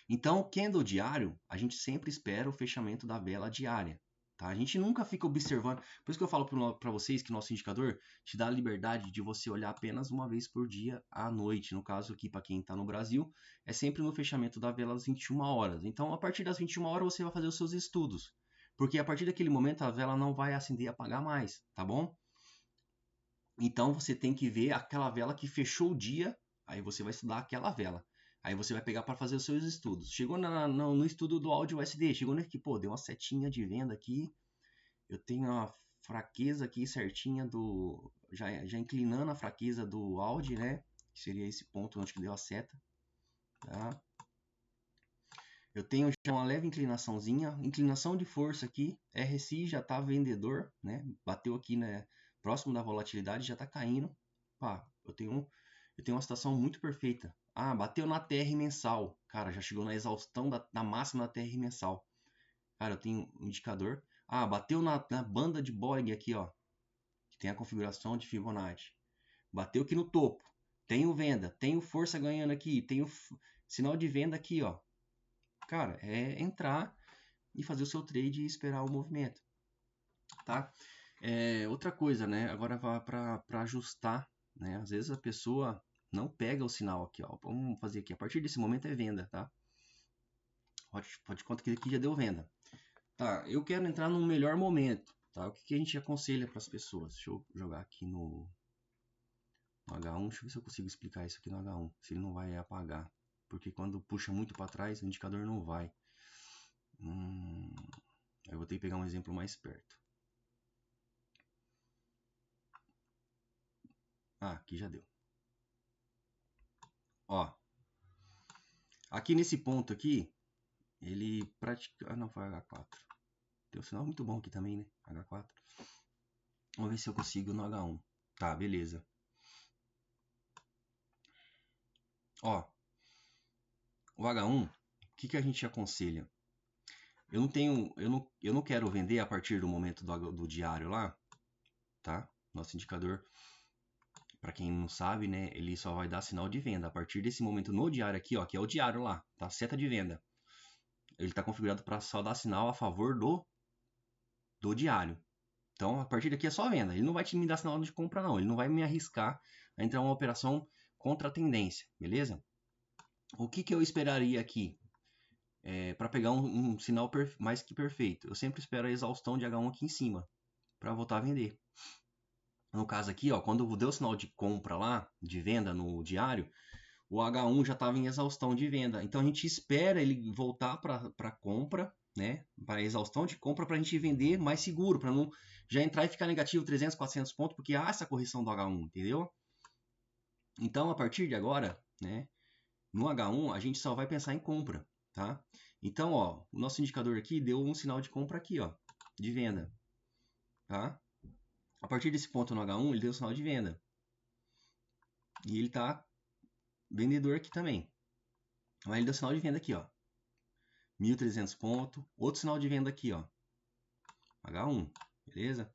Então, o candle diário, a gente sempre espera o fechamento da vela diária. Tá? A gente nunca fica observando. Por isso que eu falo para vocês que nosso indicador te dá a liberdade de você olhar apenas uma vez por dia à noite. No caso aqui, para quem está no Brasil, é sempre no fechamento da vela às 21 horas. Então, a partir das 21 horas, você vai fazer os seus estudos. Porque a partir daquele momento, a vela não vai acender e apagar mais, tá bom? Então, você tem que ver aquela vela que fechou o dia, aí você vai estudar aquela vela. Aí você vai pegar para fazer os seus estudos. Chegou no estudo do áudio USD, chegou aqui, pô, deu uma setinha de venda aqui. Eu tenho a fraqueza aqui certinha já inclinando a fraqueza do Audi, né? Que seria esse ponto onde que deu a seta, tá? Eu tenho já uma leve inclinaçãozinha, inclinação de força aqui. RSI já tá vendedor, né? Bateu aqui, né? Próximo da volatilidade, já tá caindo. Pá, eu tenho uma situação muito perfeita. Ah, bateu na TR mensal. Cara, já chegou na exaustão da máxima da TR mensal. Cara, eu tenho um indicador. Ah, bateu na banda de Bollinger aqui, ó. Que tem a configuração de Fibonacci. Bateu aqui no topo. Tenho venda. Tenho força ganhando aqui. Tenho sinal de venda aqui, ó. Cara, é entrar e fazer o seu trade e esperar o movimento. Tá? Outra coisa, né? Agora para ajustar, né? Às vezes a pessoa não pega o sinal aqui, ó. Vamos fazer aqui. A partir desse momento é venda, tá? Pode conta que aqui já deu venda. Tá, eu quero entrar no melhor momento. tá? O que a gente aconselha para as pessoas? Deixa eu jogar aqui no H1, deixa eu ver se eu consigo explicar isso aqui no H1, se ele não vai apagar. Porque quando puxa muito para trás, o indicador não vai. Eu vou ter que pegar um exemplo mais perto. Aqui já deu. Ó, aqui nesse ponto aqui, ele praticamente... não, foi H4. Tem um sinal muito bom aqui também, né? H4. Vamos ver se eu consigo no H1. Tá, beleza. Ó, o H1, o que a gente aconselha? Eu não quero vender a partir do momento do diário lá, tá? Nosso indicador, para quem não sabe, né, ele só vai dar sinal de venda a partir desse momento no diário aqui, ó, que é o diário lá, tá? Seta de venda. Ele está configurado para só dar sinal a favor do diário. Então, a partir daqui é só venda. Ele não vai me dar sinal de compra, não. Ele não vai me arriscar a entrar em uma operação contra a tendência, beleza? O que eu esperaria aqui para pegar um sinal mais que perfeito? Eu sempre espero a exaustão de H1 aqui em cima para voltar a vender. No caso aqui, ó, quando deu o sinal de compra lá, de venda no diário, o H1 já estava em exaustão de venda. Então a gente espera ele voltar para compra, né? Para exaustão de compra, para a gente vender mais seguro, para não já entrar e ficar negativo 300, 400 pontos, porque há essa correção do H1, entendeu? Então a partir de agora, né? No H1 a gente só vai pensar em compra, tá? Então, ó, o nosso indicador aqui deu um sinal de compra aqui, ó, de venda, tá? A partir desse ponto no H1 ele deu um sinal de venda. E ele tá vendedor aqui também. Mas ele deu sinal de venda aqui, ó. 1.300 pontos. Outro sinal de venda aqui, ó. H1, beleza?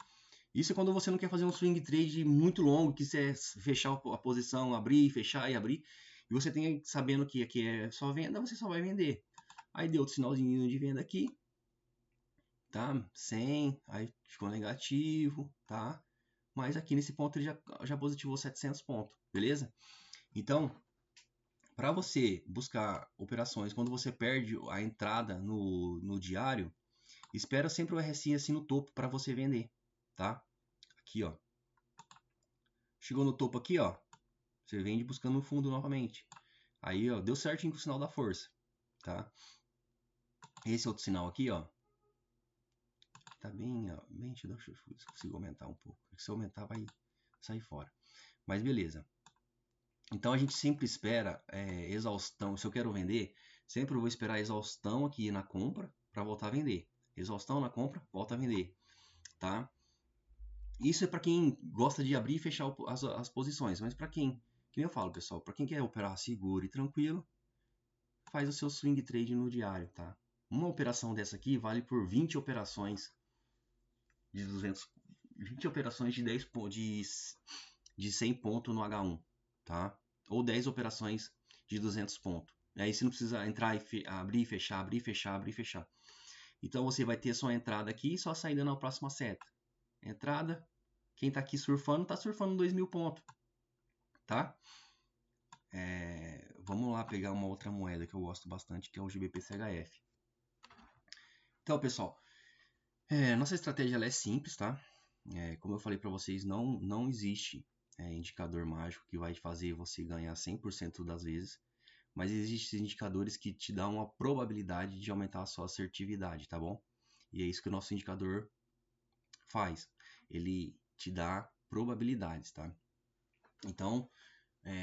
Isso é quando você não quer fazer um swing trade muito longo, que você fechar a posição, abrir, fechar e abrir. E você tem sabendo que aqui é só venda, você só vai vender. Aí deu outro sinalzinho de venda aqui. Tá? 100, aí ficou negativo, tá? Mas aqui nesse ponto ele já positivou 700 pontos, beleza? Então, para você buscar operações quando você perde a entrada no diário, espera sempre o RSI assim no topo para você vender, tá? Aqui, ó. Chegou no topo aqui, ó. Você vende buscando no fundo novamente. Aí, ó, deu certinho com o sinal da força, tá? Esse outro sinal aqui, ó. Tá bem, ó. Bem, deixa eu ver se eu consigo aumentar um pouco. Se eu aumentar, vai sair fora. Mas beleza. Então a gente sempre espera exaustão. Se eu quero vender, sempre eu vou esperar a exaustão aqui na compra para voltar a vender. Exaustão na compra, volta a vender, tá? Isso é para quem gosta de abrir e fechar as posições, mas para quem, que nem eu falo, pessoal, para quem quer operar seguro e tranquilo, faz o seu swing trade no diário, tá? Uma operação dessa aqui vale por 20 operações de 200, 20 operações de 10 de 100 pontos no H1, tá? Ou 10 operações de 200 pontos. Aí você não precisa entrar e abrir, fechar, abrir, fechar, abrir, fechar. Então você vai ter sua entrada aqui e só saída na próxima seta. Entrada, quem tá aqui surfando, tá surfando 2.000 pontos, tá? Vamos lá pegar uma outra moeda que eu gosto bastante, que é o GBP-CHF. Então, pessoal, nossa estratégia ela é simples, tá? Como eu falei para vocês, não existe indicador mágico que vai fazer você ganhar 100% das vezes, mas existem indicadores que te dão uma probabilidade de aumentar a sua assertividade, tá bom? E é isso que o nosso indicador faz. Ele te dá probabilidades, tá? Então,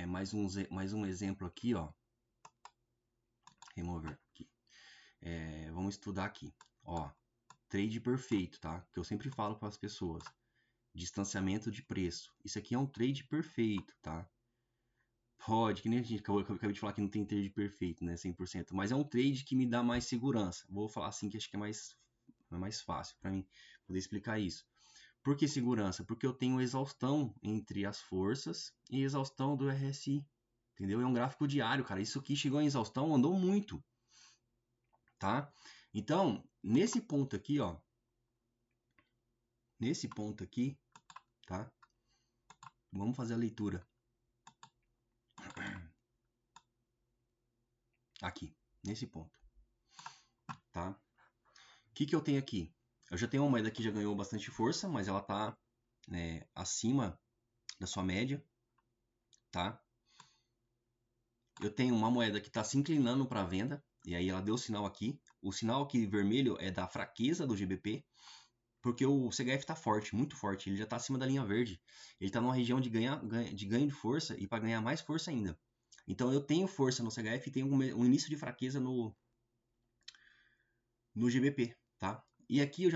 mais um exemplo aqui, ó. Remover aqui. Vamos estudar aqui, ó. Trade perfeito, tá? Que eu sempre falo para as pessoas. Distanciamento de preço. Isso aqui é um trade perfeito, tá? Pode, que nem a gente acabei de falar que não tem trade perfeito, né? 100%. Mas é um trade que me dá mais segurança. Vou falar assim que acho que é mais fácil para mim poder explicar isso. Por que segurança? Porque eu tenho exaustão entre as forças e exaustão do RSI. Entendeu? É um gráfico diário, cara. Isso aqui chegou em exaustão, andou muito. Tá? Então, nesse ponto aqui, ó. Nesse ponto aqui, tá? Vamos fazer a leitura. Aqui, nesse ponto. Tá? O que eu tenho aqui? Eu já tenho uma moeda que já ganhou bastante força, mas ela tá, né, acima da sua média, tá? Eu tenho uma moeda que está se inclinando para venda, e aí ela deu o sinal aqui. O sinal aqui vermelho é da fraqueza do GBP, porque o CHF está forte, muito forte. Ele já está acima da linha verde. Ele está numa região de ganho de força e para ganhar mais força ainda. Então eu tenho força no CHF e tenho um início de fraqueza no GBP, tá? E aqui eu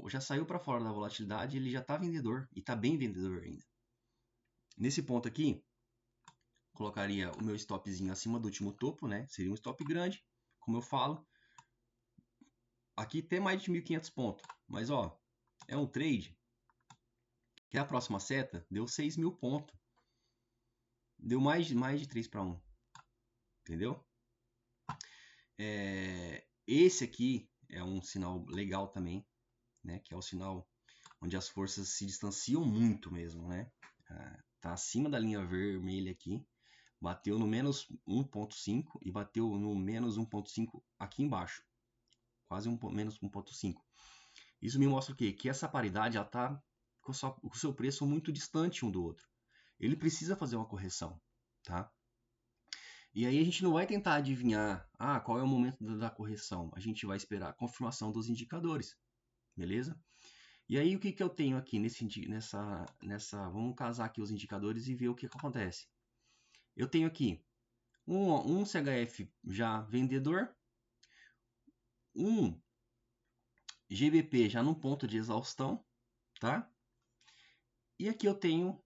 já saiu para fora da volatilidade, ele já está vendedor e está bem vendedor ainda. Nesse ponto aqui, colocaria o meu stopzinho acima do último topo, né? Seria um stop grande, como eu falo. Aqui tem mais de 1.500 pontos, mas ó, é um trade que a próxima seta deu 6.000 pontos. Deu mais de 3 para 1, entendeu? Esse aqui é um sinal legal também, né? Que é o sinal onde as forças se distanciam muito mesmo, né? Tá acima da linha vermelha aqui, bateu no menos 1.5 e bateu no menos 1.5 aqui embaixo, quase menos 1.5. Isso me mostra o quê? Que essa paridade ela tá com o seu preço muito distante um do outro. Ele precisa fazer uma correção, tá? E aí a gente não vai tentar adivinhar, qual é o momento da correção. A gente vai esperar a confirmação dos indicadores, beleza? E aí o que eu tenho aqui vamos casar aqui os indicadores e ver o que acontece. Eu tenho aqui um CHF já vendedor, um GBP já num ponto de exaustão, tá? E aqui eu tenho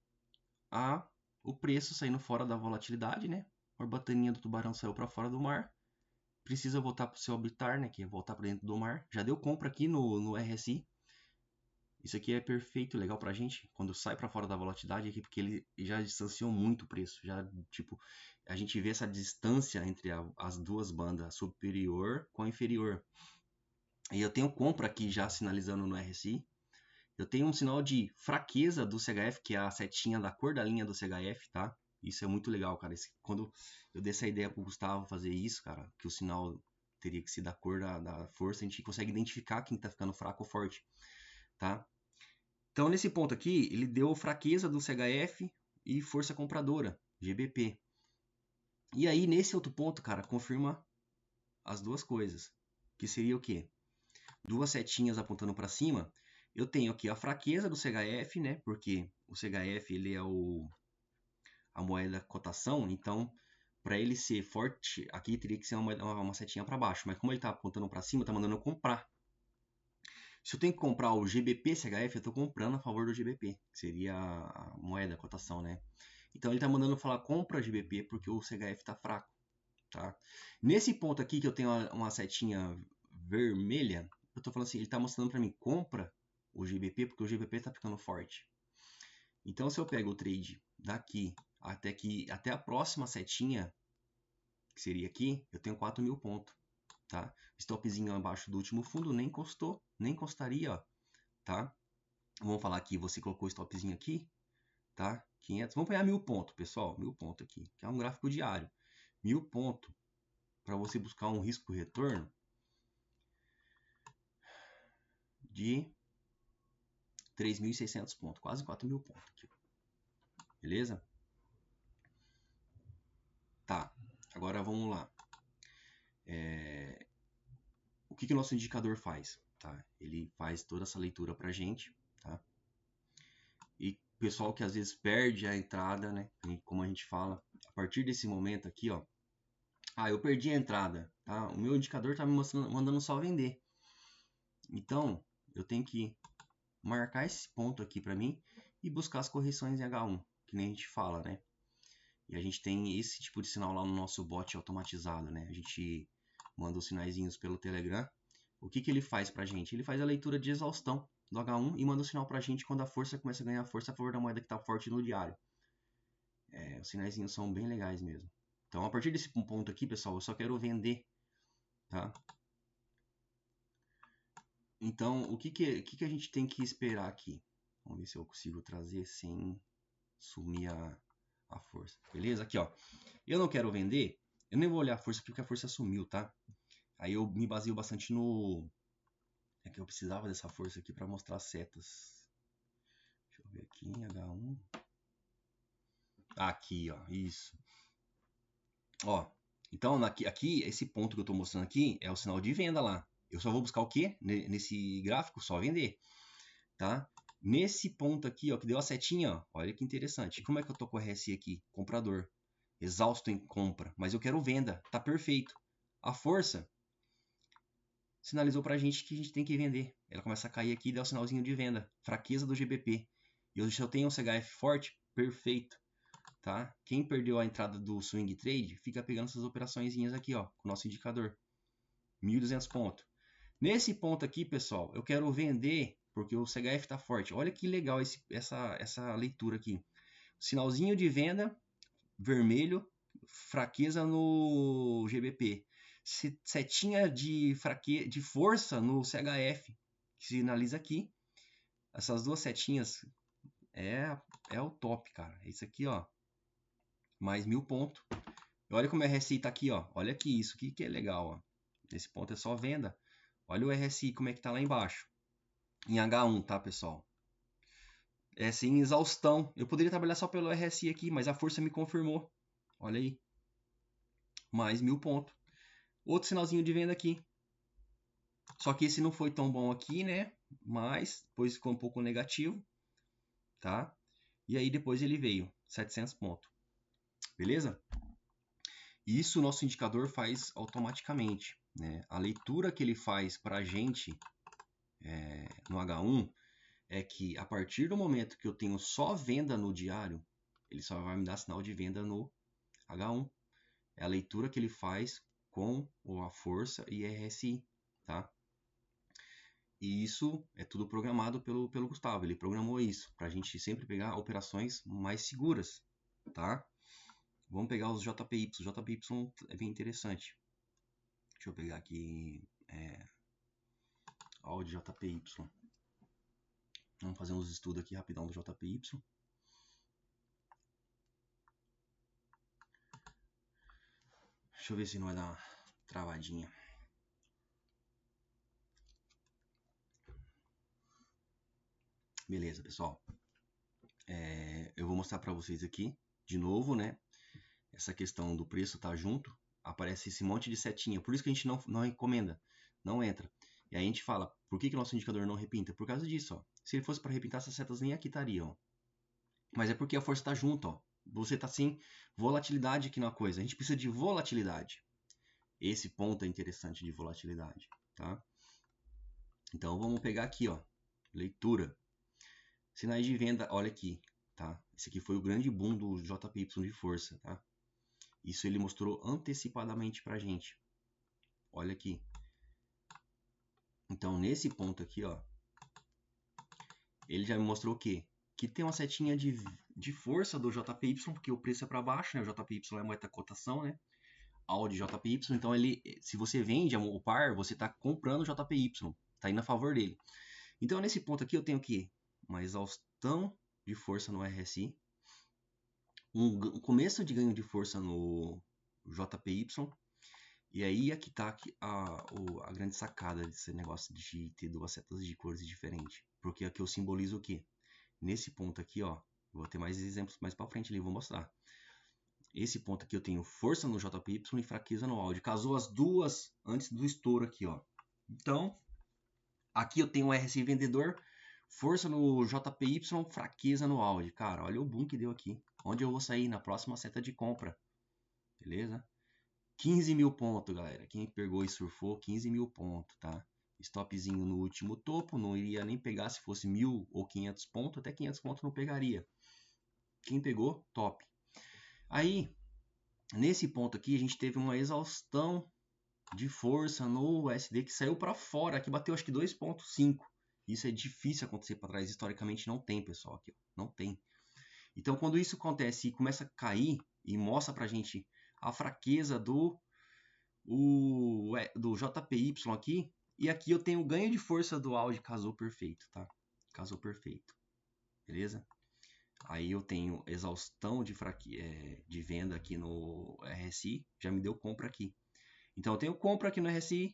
o preço saindo fora da volatilidade, né? A barbataninha do tubarão saiu para fora do mar. Precisa voltar para o seu habitar, né? Que é voltar para dentro do mar. Já deu compra aqui no RSI. Isso aqui é perfeito, legal pra gente quando sai para fora da volatilidade aqui, porque ele já distanciou muito o preço. Já, tipo, a gente vê essa distância entre as duas bandas, superior com a inferior. E eu tenho compra aqui já sinalizando no RSI. Eu tenho um sinal de fraqueza do CHF, que é a setinha da cor da linha do CHF, tá? Isso é muito legal, cara. Quando eu dei essa ideia pro Gustavo fazer isso, cara, que o sinal teria que ser da cor da força, a gente consegue identificar quem tá ficando fraco ou forte, tá? Então, nesse ponto aqui, ele deu fraqueza do CHF e força compradora, GBP. E aí, nesse outro ponto, cara, confirma as duas coisas. Que seria o quê? Duas setinhas apontando para cima. Eu tenho aqui a fraqueza do CHF, né? Porque o CHF ele é a moeda cotação, então para ele ser forte, aqui teria que ser uma setinha para baixo. Mas como ele está apontando para cima, está mandando eu comprar. Se eu tenho que comprar o GBP CHF, eu estou comprando a favor do GBP, que seria a moeda, a cotação, né? Então ele está mandando falar compra GBP porque o CHF está fraco, tá? Nesse ponto aqui que eu tenho uma setinha vermelha, eu estou falando assim, ele está mostrando para mim compra o GBP porque o GBP está ficando forte. Então se eu pego o trade daqui até a próxima setinha, que seria aqui, eu tenho 4.000 pontos, tá? Stopzinho abaixo do último fundo, nem encostou, nem encostaria, ó, tá? Vamos falar aqui, você colocou o stopzinho aqui, tá? 500, vamos pegar 1.000 pontos, pessoal, 1.000 pontos aqui, que é um gráfico diário. 1.000 pontos para você buscar um risco-retorno de 3.600 pontos, quase 4.000 pontos aqui, beleza? Tá, agora vamos lá. O que o nosso indicador faz? Tá? Ele faz toda essa leitura pra gente, tá? E pessoal que às vezes perde a entrada, né? Como a gente fala, a partir desse momento aqui, ó. Eu perdi a entrada, tá? O meu indicador tá me mandando só vender. Então, eu tenho que marcar esse ponto aqui para mim e buscar as correções em H1, que nem a gente fala, né? E a gente tem esse tipo de sinal lá no nosso bot automatizado, né? A gente manda os sinaizinhos pelo Telegram. O que ele faz pra gente? Ele faz a leitura de exaustão do H1 e manda o sinal pra gente quando a força começa a ganhar força a favor da moeda que tá forte no diário. Os sinaizinhos são bem legais mesmo. Então, a partir desse ponto aqui, pessoal, eu só quero vender, tá? Então, o que a gente tem que esperar aqui? Vamos ver se eu consigo trazer sem sumir a força. Beleza? Aqui, ó. Eu não quero vender, eu nem vou olhar a força porque a força sumiu, tá? Aí eu me baseio bastante no É que eu precisava dessa força aqui para mostrar as setas. Deixa eu ver aqui, H1. Aqui, ó, isso. Ó, então aqui, esse ponto que eu estou mostrando aqui é o sinal de venda lá. Eu só vou buscar o quê? Nesse gráfico, só vender, tá? Nesse ponto aqui, ó, que deu a setinha, ó, olha que interessante. Como é que eu tô com o RSI aqui? Comprador. Exausto em compra, mas eu quero venda, tá perfeito. A força sinalizou pra gente que a gente tem que vender. Ela começa a cair aqui e dá o sinalzinho de venda. Fraqueza do GBP. E eu já tenho um CHF forte, perfeito. Tá? Quem perdeu a entrada do swing trade, fica pegando essas operaçõezinhas aqui, ó, com o nosso indicador. 1.200 pontos. Nesse ponto aqui, pessoal, eu quero vender porque o CHF está forte. Olha que legal essa leitura aqui. Sinalzinho de venda, vermelho, fraqueza no GBP. Setinha de força no CHF, que sinaliza aqui. Essas duas setinhas é o top, cara. Isso aqui, ó, mais 1.000 pontos. Olha como o RSI tá aqui, ó. Olha aqui isso, que é legal, ó. Esse ponto é só venda. Olha o RSI como é que tá lá embaixo. Em H1, tá, pessoal? É sem exaustão. Eu poderia trabalhar só pelo RSI aqui, mas a força me confirmou. Olha aí. Mais 1.000 pontos. Outro sinalzinho de venda aqui. Só que esse não foi tão bom aqui, né? Mas depois ficou um pouco negativo, tá? E aí depois ele veio, 700 pontos. Beleza? Isso o nosso indicador faz automaticamente, né? A leitura que ele faz para a gente no H1 é que a partir do momento que eu tenho só venda no diário, ele só vai me dar sinal de venda no H1. É a leitura que ele faz com a força e RSI, tá? E isso é tudo programado pelo Gustavo. Ele programou isso para a gente sempre pegar operações mais seguras, tá? Vamos pegar os JPY. JPY é bem interessante. Deixa eu pegar aqui áudio JPY. Vamos fazer uns estudos aqui rapidão do JPY. Deixa eu ver se não vai dar uma travadinha. Beleza, pessoal. Eu vou mostrar para vocês aqui, de novo, né? Essa questão do preço tá junto. Aparece esse monte de setinha. Por isso que a gente não recomenda. Não entra. E aí a gente fala, por que o nosso indicador não repinta? Por causa disso, ó. Se ele fosse para repintar, essas setas nem aqui estariam. Mas é porque a força está junto, ó. Você tá sem volatilidade aqui na coisa. A gente precisa de volatilidade. Esse ponto é interessante de volatilidade, tá? Então vamos pegar aqui, ó. Leitura. Sinais de venda, olha aqui, tá? Esse aqui foi o grande boom do JPY de força, tá? Isso ele mostrou antecipadamente pra gente. Olha aqui. Então, nesse ponto aqui, ó, ele já me mostrou o quê? Que tem uma setinha de força do JPY, porque o preço é para baixo, né? O JPY é muita cotação, né? Audi JPY, então ele, se você vende o par, você está comprando o JPY, está indo a favor dele. Então, nesse ponto aqui, eu tenho o quê? Uma exaustão de força no RSI, um começo de ganho de força no JPY, e aí aqui está a grande sacada desse negócio de ter duas setas de cores diferentes. Porque aqui eu simbolizo o quê? Nesse ponto aqui, ó, vou ter mais exemplos mais para frente ali, vou mostrar. Esse ponto aqui eu tenho força no JPY e fraqueza no Audi. Casou as duas antes do estouro aqui, ó. Então, aqui eu tenho o RSI vendedor, força no JPY, fraqueza no Audi. Cara, olha o boom que deu aqui. Onde eu vou sair? Na próxima seta de compra. Beleza? 15.000 pontos, galera. Quem pegou e surfou, 15.000 pontos, tá? Stopzinho no último topo, não iria nem pegar se fosse 1.000 ou 500 pontos, até 500 pontos não pegaria. Quem pegou, top. Aí, nesse ponto aqui, a gente teve uma exaustão de força no USD que saiu para fora, que bateu acho que 2.5. Isso é difícil acontecer para trás, historicamente não tem, pessoal, aqui, ó. Não tem. Então, quando isso acontece e começa a cair e mostra pra gente a fraqueza do JPY aqui, e aqui eu tenho o ganho de força do Audi, casou perfeito, tá? Casou perfeito, beleza? Aí eu tenho exaustão de venda aqui no RSI, já me deu compra aqui. Então eu tenho compra aqui no RSI,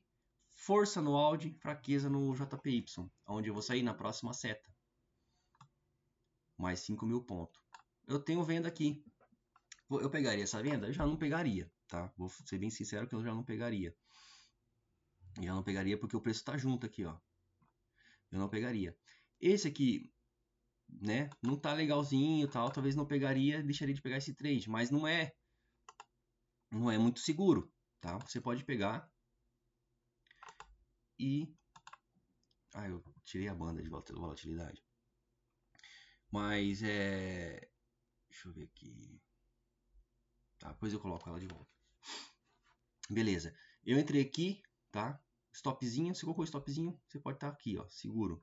força no Audi, fraqueza no JPY, onde eu vou sair na próxima seta. Mais 5.000 pontos. Eu tenho venda aqui. Eu pegaria essa venda? Eu já não pegaria, tá? Vou ser bem sincero que eu já não pegaria. Já não pegaria porque o preço tá junto aqui, ó. Eu não pegaria. Esse aqui, né, não tá legalzinho, tal, talvez não pegaria, deixaria de pegar esse trade, mas não é muito seguro, tá? Você pode pegar e eu tirei a banda de volatilidade. Mas deixa eu ver aqui. Tá, depois eu coloco ela de volta. Beleza. Eu entrei aqui, tá? Stopzinho, você colocou o stopzinho, você pode estar aqui, ó, seguro.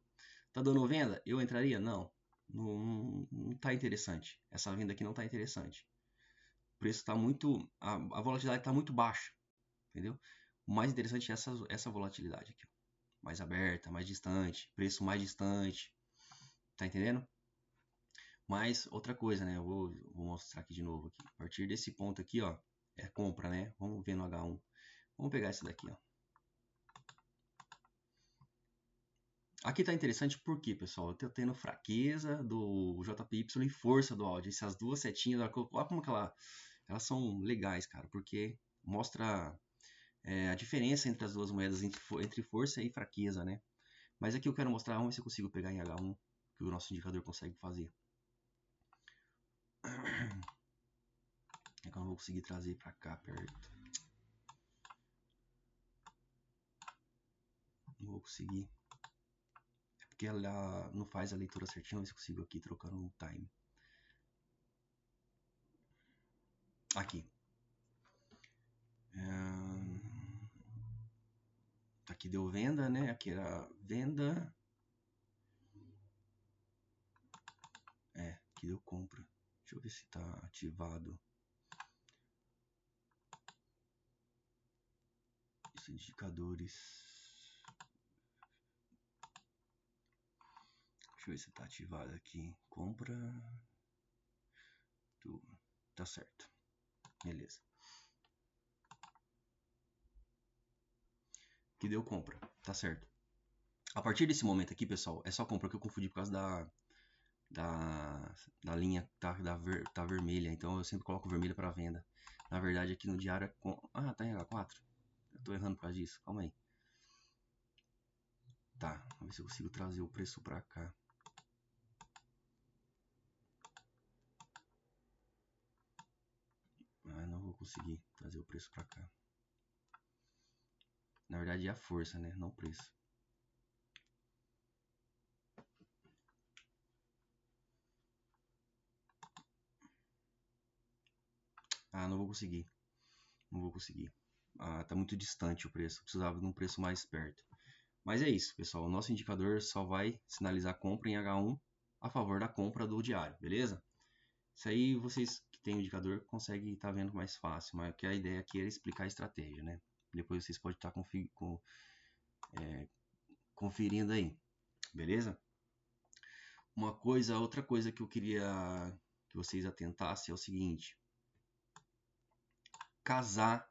Tá dando venda? Eu entraria? Não. Não tá interessante. Essa venda aqui não tá interessante. O preço tá muito... A volatilidade tá muito baixa, entendeu? O mais interessante é essa volatilidade aqui, ó. Mais aberta, mais distante, preço mais distante. Tá entendendo? Mas outra coisa, né? Eu vou mostrar aqui de novo. Aqui. A partir desse ponto aqui, ó, é compra, né? Vamos ver no H1. Vamos pegar esse daqui, ó. Aqui tá interessante porque, pessoal, eu tô tendo fraqueza do JPY e força do Audi. Essas duas setinhas, olha como que elas são legais, cara, porque mostra a diferença entre as duas moedas, entre força e fraqueza, né? Mas aqui eu quero mostrar, vamos ver se eu consigo pegar em H1, que o nosso indicador consegue fazer. É que eu não vou conseguir trazer para cá perto. Não vou conseguir. É porque ela não faz a leitura certinha, vamos ver se eu consigo aqui trocando um time. Aqui. Aqui deu venda, né? Aqui era venda. Aqui deu compra. Deixa eu ver se está ativado. Os indicadores. Deixa eu ver se está ativado aqui. Compra. Tá certo. Beleza. Que deu compra. Tá certo. A partir desse momento aqui, pessoal, é só compra que eu confundi por causa da linha tá vermelha. Então eu sempre coloco vermelha para venda. Na verdade, aqui no diário é tá em H4. Eu tô errando por causa disso. Calma aí. Tá. Vamos ver se eu consigo trazer o preço para cá. Não vou conseguir trazer o preço para cá. Na verdade é a força, né? Não o preço. Não vou conseguir. Não vou conseguir. Tá muito distante o preço. Precisava de um preço mais perto. Mas é isso, pessoal. O nosso indicador só vai sinalizar compra em H1 a favor da compra do diário, beleza? Isso aí vocês que têm o indicador conseguem estar vendo mais fácil. Mas que a ideia aqui era explicar a estratégia, né? Depois vocês podem estar conferindo aí, beleza? Outra coisa que eu queria que vocês atentassem é o seguinte: casar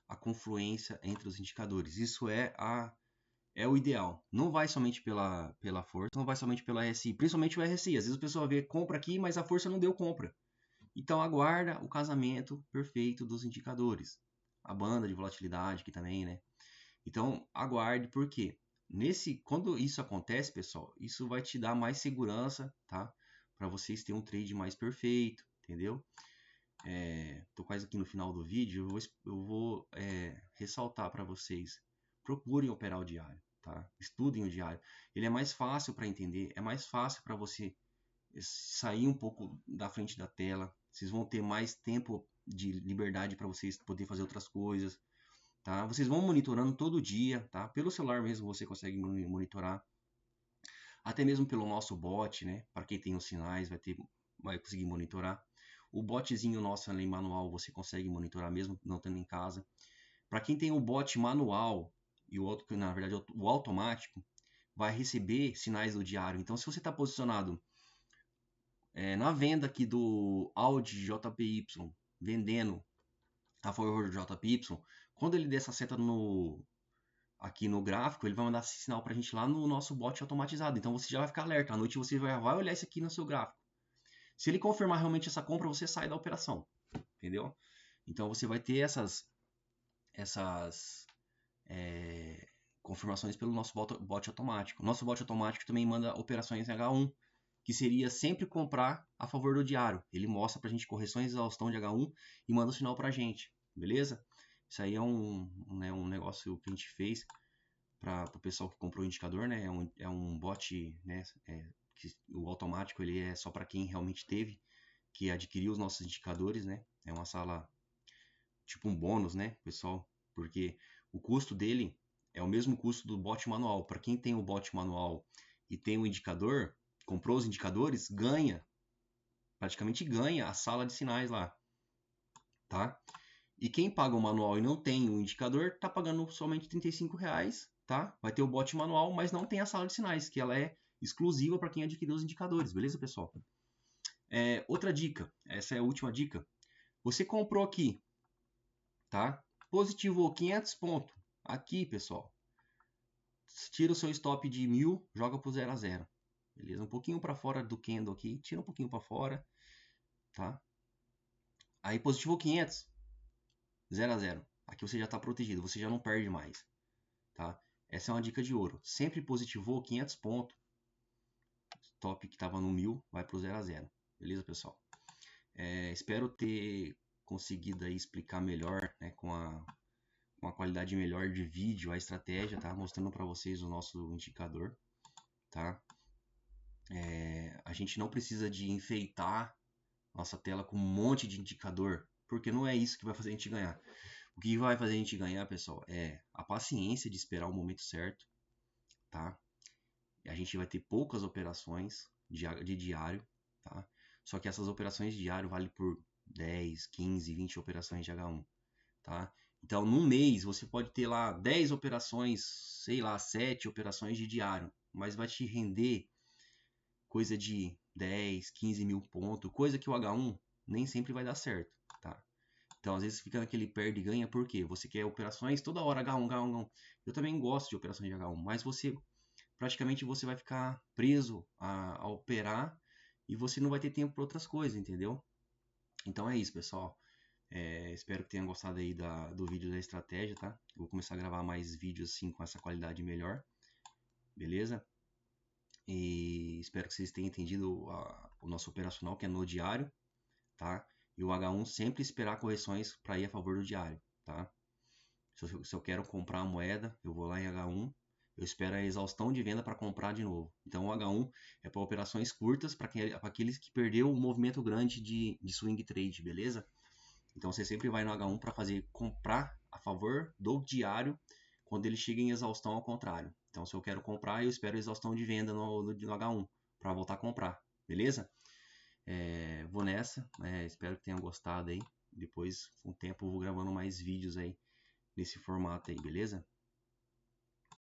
a confluência entre os indicadores. Isso é o ideal. Não vai somente pela força, não vai somente pela RSI, principalmente o RSI. Às vezes a pessoa vê compra aqui, mas a força não deu compra. Então aguarda o casamento perfeito dos indicadores. A banda de volatilidade aqui também, né? Então aguarde, porque quando isso acontece, pessoal, isso vai te dar mais segurança, tá? Para vocês terem um trade mais perfeito, entendeu? Tô quase aqui no final do vídeo, eu vou ressaltar para vocês. Procurem operar o diário, tá? Estudem o diário. Ele é mais fácil para entender, é mais fácil para você sair um pouco da frente da tela. Vocês vão ter mais tempo de liberdade para vocês poder fazer outras coisas, tá? Vocês vão monitorando todo dia, tá? Pelo celular mesmo você consegue monitorar. Até mesmo pelo nosso bot, né? Para quem tem os sinais, vai conseguir monitorar. O botzinho nosso ali manual você consegue monitorar mesmo não tendo em casa. Para quem tem o bot manual e o outro que na verdade o automático, vai receber sinais do diário. Então, se você está posicionado na venda aqui do Audi JPY, vendendo a favor do JPY, quando ele der essa seta aqui no gráfico, ele vai mandar esse sinal pra gente lá no nosso bot automatizado. Então você já vai ficar alerta. À noite você vai olhar isso aqui no seu gráfico. Se ele confirmar realmente essa compra, você sai da operação. Entendeu? Então você vai ter essas confirmações pelo nosso bot automático. Nosso bot automático também manda operações em H1, que seria sempre comprar a favor do diário. Ele mostra pra gente correções de exaustão de H1 e manda o sinal pra gente, beleza? Isso aí é um negócio que a gente fez para o pessoal que comprou o indicador, né? É um bot, né? Que o automático ele é só para quem realmente teve, que adquiriu os nossos indicadores, né? É uma sala tipo um bônus, né, pessoal? Porque o custo dele é o mesmo custo do bot manual. Para quem tem o bot manual e tem o indicador, comprou os indicadores, praticamente ganha a sala de sinais lá, tá? E quem paga o manual e não tem o indicador, tá pagando somente R$35, tá? Vai ter o bot manual, mas não tem a sala de sinais, que ela é exclusiva para quem adquiriu os indicadores, beleza, pessoal? Outra dica, essa é a última dica. Você comprou aqui, tá? Positivou 500 pontos. Aqui, pessoal, tira o seu stop de 1000, joga pro 0 a 0. Beleza? Um pouquinho para fora do candle aqui, tira um pouquinho para fora, tá? Aí positivou 500, 0 a 0. Aqui você já está protegido, você já não perde mais, tá? Essa é uma dica de ouro. Sempre positivou 500 pontos, stop que estava no 1000 vai pro 0 a 0. Beleza, pessoal? Espero ter conseguido aí explicar melhor, né, com uma qualidade melhor de vídeo, a estratégia, tá? Mostrando para vocês o nosso indicador, tá? A gente não precisa de enfeitar nossa tela com um monte de indicador, porque não é isso que vai fazer a gente ganhar. O que vai fazer a gente ganhar, pessoal, é a paciência de esperar o momento certo, tá? E a gente vai ter poucas operações de diário, tá? Só que essas operações de diário valem por 10, 15, 20 operações de H1, tá? Então, num mês, você pode ter lá 10 operações, sei lá, 7 operações de diário, mas vai te render coisa de 10, 15 mil pontos, coisa que o H1 nem sempre vai dar certo, tá? Então, às vezes fica naquele perde e ganha, por quê? Você quer operações toda hora H1, H1, H1. Eu também gosto de operações de H1, mas praticamente você vai ficar preso a operar e você não vai ter tempo para outras coisas, entendeu? Então é isso, pessoal. Espero que tenham gostado aí do vídeo da estratégia, tá? Eu vou começar a gravar mais vídeos assim com essa qualidade melhor, beleza? E espero que vocês tenham entendido o nosso operacional, que é no diário, tá? E o H1 sempre esperar correções para ir a favor do diário, tá? Se eu quero comprar a moeda, eu vou lá em H1, eu espero a exaustão de venda para comprar de novo. Então o H1 é para operações curtas, para aqueles que perdeu o movimento grande de swing trade, beleza? Então você sempre vai no H1 para fazer comprar a favor do diário quando ele chega em exaustão ao contrário. Então se eu quero comprar, eu espero a exaustão de venda no H1 para voltar a comprar, beleza? Vou nessa, espero que tenham gostado aí. Depois, com o tempo, eu vou gravando mais vídeos aí nesse formato aí, beleza?